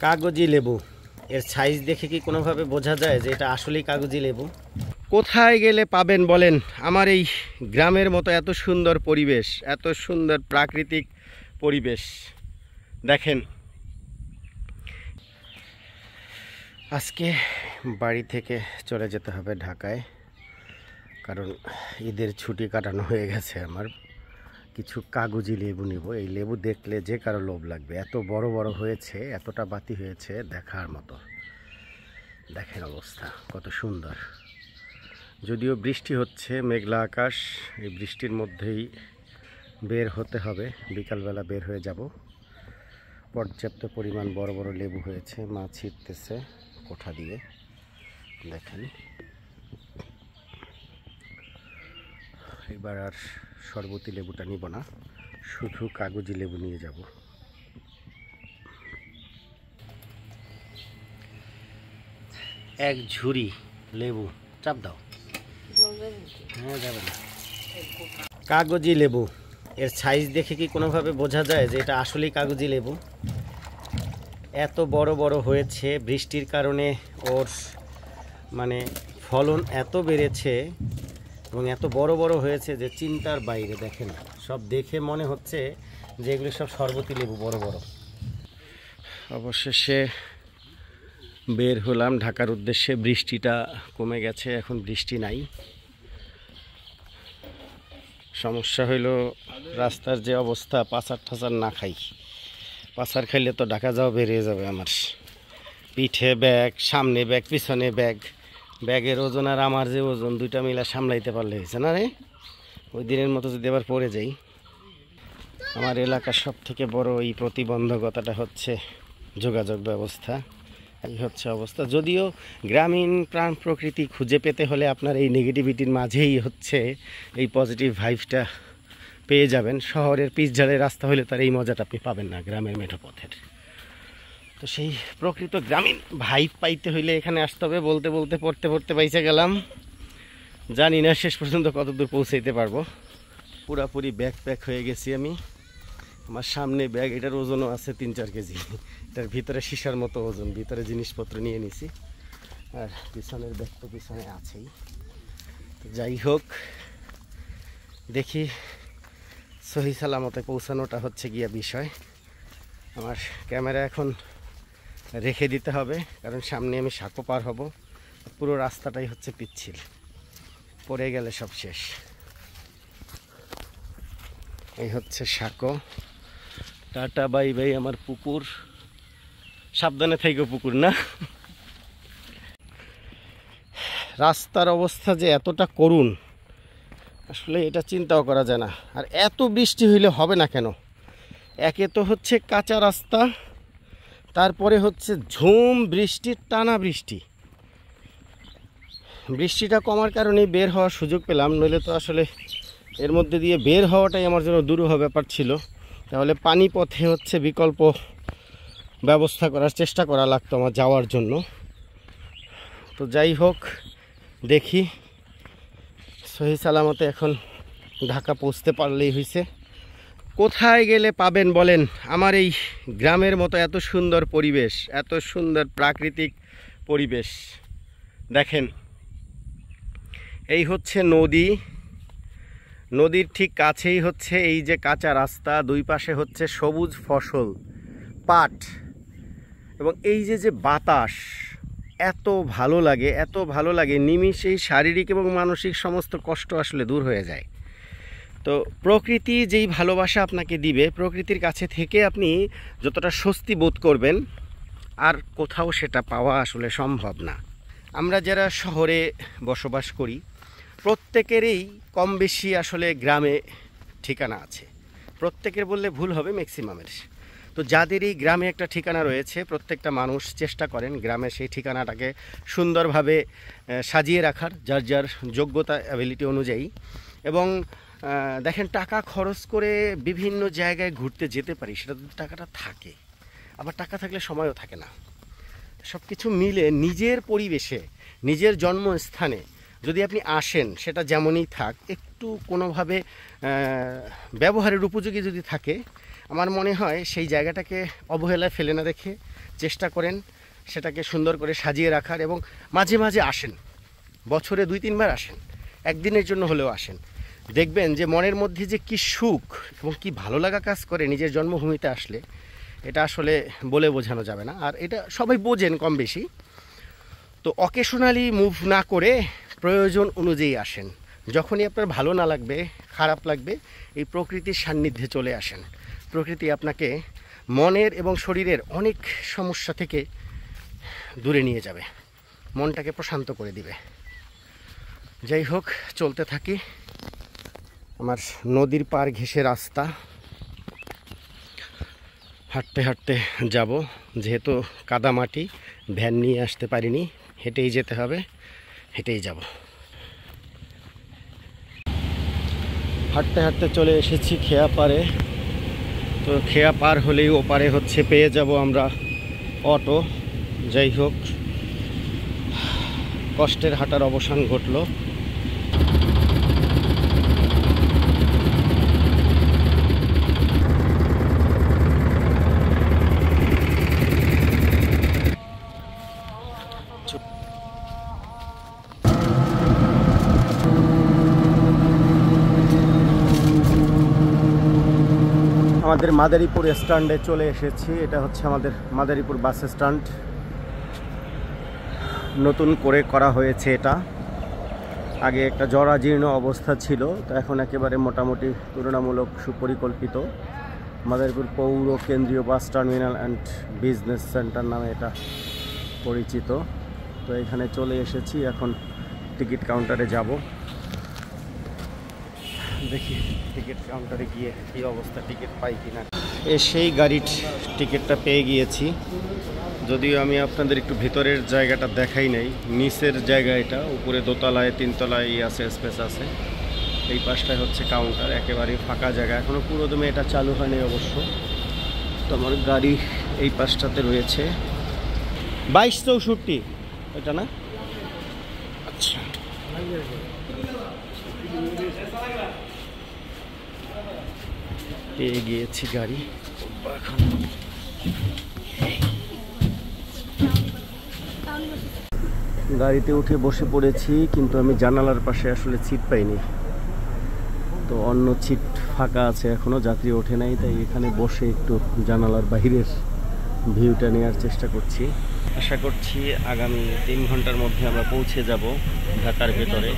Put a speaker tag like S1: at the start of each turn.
S1: কাগজি লেবু এর সাইজ দেখে কি কোনোভাবে বোঝা যায় যে এটা আসলেই কাগজি লেবু? কোথায় গেলে পাবেন বলেন আমার এই গ্রামের মতো এত সুন্দর পরিবেশ, এত সুন্দর প্রাকৃতিক পরিবেশ। দেখেন, আজকে বাড়ি থেকে চলে যেতে হবে ঢাকায়, কারণ ঈদের ছুটি কাটানো হয়ে গেছে। আমার কিছু কাগজি লেবু নিব। এই লেবু দেখলে যে কারো লোভ লাগবে, এত বড় বড় হয়েছে, এতটা বাতি হয়েছে, দেখার মতো। দেখেন অবস্থা কত সুন্দর। যদিও বৃষ্টি হচ্ছে, মেঘলা আকাশ, এই বৃষ্টির মধ্যেই বের হতে হবে। বিকালবেলা বের হয়ে যাব। পর্যাপ্ত পরিমাণ বড় বড় লেবু হয়েছে, মা ছিটতেছে কোঠা দিয়ে। দেখেন, এবার আর শরবতী লেবুটা নিব না, শুধু কাগজি লেবু নিয়ে যাব। এক ঝুড়ি লেবু, চাপ দাও। হ্যাঁ, যাবে না। কাগজি লেবু এর সাইজ দেখে কি কোনোভাবে বোঝা যায় যে এটা আসলেই কাগজি লেবু? এত বড় বড় হয়েছে, বৃষ্টির কারণে ওর মানে ফলন এত বেড়েছে এবং এত বড় বড় হয়েছে যে চিন্তার বাইরে। দেখেন, সব দেখে মনে হচ্ছে যে এগুলো সব শরবতী লেবু, বড় বড়। অবশেষে বের হলাম ঢাকার উদ্দেশ্যে। বৃষ্টিটা কমে গেছে, এখন বৃষ্টি নাই। সমস্যা হইল রাস্তার যে অবস্থা, পাচার ঠাচার না খাই। পাচার খাইলে তো ঢাকা যাওয়া বেরিয়ে যাবে আমার। পিঠে ব্যাগ, সামনে ব্যাগ, পিছনে ব্যাগ। ব্যাগের ওজন আর আমার যে ওজন, দুইটা মিলা সামলাইতে পারলে হয়েছে না রে? ওই দিনের মতো যদি আবার পড়ে যাই। আমার এলাকার সব থেকে বড় এই প্রতিবন্ধকতাটা হচ্ছে যোগাযোগ ব্যবস্থা। এই হচ্ছে অবস্থা। যদিও গ্রামীণ প্রাণ প্রকৃতি খুঁজে পেতে হলে আপনার এই নেগেটিভিটির মাঝেই হচ্ছে এই পজিটিভ ভাইবটা পেয়ে যাবেন। শহরের পিচঝাড়ের রাস্তা হলে তার এই মজাটা আপনি পাবেন না গ্রামের মেঠো পথের। তো সেই প্রকৃত গ্রামীণ ভাইব পাইতে হইলে এখানে আসতে হবে। বলতে বলতে পড়তে পড়তে পাইছে গেলাম, জানি না শেষ পর্যন্ত কতদূর পৌঁছাইতে পারবো। পুরাপুরি ব্যাগ প্যাক হয়ে গেছি আমি। আমার সামনে ব্যাগ, এটার ওজনও আছে 3-4 কেজি। এটার ভিতরে সীসার মতো ওজন, ভিতরে জিনিসপত্র নিয়ে নিছি। আর পিছনের ব্যাগ তো পিছনে আছেই। তো যাই হোক, দেখি সহি সালামতে পৌঁছানোটা হচ্ছে গিয়া বিষয়। আমার ক্যামেরা এখন রেখে দিতে হবে, কারণ সামনে আমি সাঁকো পার হব। পুরো রাস্তাটাই হচ্ছে পিচ্ছিল, পড়ে গেলে সব শেষ। এই হচ্ছে সাঁকো। টাটা বাই বাই আমার পুকুর। সাবধানে থাইকো পুকুর না। রাস্তার অবস্থা যে এতটা করুণ, আসলে এটা চিন্তাও করা যায় না। আর এত বৃষ্টি হইলে হবে না কেন? একে তো হচ্ছে কাঁচা রাস্তা, তারপরে হচ্ছে ঝুম বৃষ্টির টানা বৃষ্টি। বৃষ্টিটা কমার কারণেই বের হওয়ার সুযোগ পেলাম, নইলে তো আসলে এর মধ্যে দিয়ে বের হওয়াটাই আমার জন্য দুরূহ ব্যাপার ছিল। তাহলে পানি পথে হচ্ছে বিকল্প ব্যবস্থা করার চেষ্টা করা লাগতো আমার যাওয়ার জন্য। তো যাই হোক, দেখি সহি সালামতে এখন ঢাকা পৌঁছতে পারলেই হয়েছে। কোথায় গেলে পাবেন বলেন আমার এই গ্রামের মতো এত সুন্দর পরিবেশ, এত সুন্দর প্রাকৃতিক পরিবেশ। দেখেন, এই হচ্ছে নদী। নদীর ঠিক কাছেই হচ্ছে এই যে কাঁচা রাস্তা, দুই পাশে হচ্ছে সবুজ ফসল, পাট, এবং এই যে বাতাস, এত ভালো লাগে, এত ভালো লাগে। নিমিষেই শারীরিক এবং মানসিক সমস্ত কষ্ট আসলে দূর হয়ে যায়। তো প্রকৃতি যেই ভালোবাসা আপনাকে দিবে, প্রকৃতির কাছে থেকে আপনি যতটা স্বস্তি বোধ করবেন, আর কোথাও সেটা পাওয়া আসলে সম্ভব না। আমরা যারা শহরে বসবাস করি, প্রত্যেকেরই কম বেশি আসলে গ্রামে ঠিকানা আছে। প্রত্যেকের বললে ভুল হবে, ম্যাক্সিমামের। তো যাদের এই গ্রামে একটা ঠিকানা রয়েছে, প্রত্যেকটা মানুষ চেষ্টা করেন গ্রামে সেই ঠিকানাটাকে সুন্দরভাবে সাজিয়ে রাখার, যার যার যোগ্যতা অ্যাবিলিটি অনুযায়ী। এবং দেখেন, টাকা খরচ করে বিভিন্ন জায়গায় ঘুরতে যেতে পারি, সেটা যদি টাকাটা থাকে। আবার টাকা থাকলে সময়ও থাকে না। সব কিছু মিলে নিজের পরিবেশে, নিজের জন্মস্থানে যদি আপনি আসেন, সেটা যেমনই থাক, একটু কোনোভাবে ব্যবহারের উপযোগী যদি থাকে, আমার মনে হয় সেই জায়গাটাকে অবহেলায় ফেলে না রেখে চেষ্টা করেন সেটাকে সুন্দর করে সাজিয়ে রাখার, এবং মাঝে মাঝে আসেন, বছরে 2-3 বার আসেন, একদিনের জন্য হলেও আসেন। দেখবেন যে মনের মধ্যে যে কি সুখ এবং কি ভালো লাগা কাজ করে নিজের জন্মভূমিতে আসলে, এটা আসলে বলে বোঝানো যাবে না। আর এটা সবাই বোঝেন কম বেশি। তো অকেশনালি মুভ না করে প্রয়োজন অনুযায়ী আসেন। যখনই আপনার ভালো না লাগবে, খারাপ লাগবে, এই প্রকৃতির সান্নিধ্যে চলে আসেন। প্রকৃতি আপনাকে মনের এবং শরীরের অনেক সমস্যা থেকে দূরে নিয়ে যাবে, মনটাকে প্রশান্ত করে দিবে। যাই হোক, চলতে থাকি। আমার নদীর পার ঘেঁষে রাস্তা, হাঁটতে হাঁটতে যাব, যেহেতু কাদামাটি, ভ্যান নিয়ে আসতে পারিনি, হেঁটেই যেতে হবে, হেঁটেই যাব। হাঁটতে হাঁটতে চলে এসেছি খেয়া পারে। তো খেয়া পার হলেই ওপারে হচ্ছে পেয়ে যাব আমরা অটো। যাই হোক, কষ্টের হাঁটার অবসান ঘটলো। আমাদের মাদারীপুর স্ট্যান্ডে চলে এসেছি। এটা হচ্ছে আমাদের মাদারীপুর বাস স্ট্যান্ড। নতুন করে করা হয়েছে এটা। আগে একটা জরাজীর্ণ অবস্থা ছিল, তো এখন একেবারে মোটামুটি তুলনামূলক সুপরিকল্পিত। মাদারীপুর পৌর কেন্দ্রীয় bus terminal and business centre নামে এটা পরিচিত। তো এখানে চলে এসেছি, এখন টিকিট কাউন্টারে যাব। দেখি টিকিট কাউন্টারে গিয়ে কী অবস্থা, টিকিট পাই কিনা। সেই গাড়ির টিকিটটা পেয়ে গিয়েছি, যদিও আমি আপনাদের একটু ভিতরের জায়গাটা দেখাই নাই। নিচের জায়গা এটা, উপরে দোতলায় 3তলায় আছে, স্পেস আছে। এই পাশটায় হচ্ছে কাউন্টার, একেবারেই ফাঁকা জায়গা, এখনও পুরোদমে এটা চালু হয়নি অবশ্য। তো আমার গাড়ি এই পাশটাতে রয়েছে। 2264 এটা না? আচ্ছা, পেয়ে গিয়েছি গাড়ি। গাড়িতে উঠে বসে পড়েছি, কিন্তু আমি জানালার পাশে আসলে সিট পাইনি। তো অন্য সিট ফাঁকা আছে, এখনও যাত্রী ওঠে নাই, তাই এখানে বসে একটু জানালার বাইরের ভিউটা নেওয়ার চেষ্টা করছি। আশা করছি আগামী 3 ঘন্টার মধ্যে আমরা পৌঁছে যাব ঢাকার ভেতরে।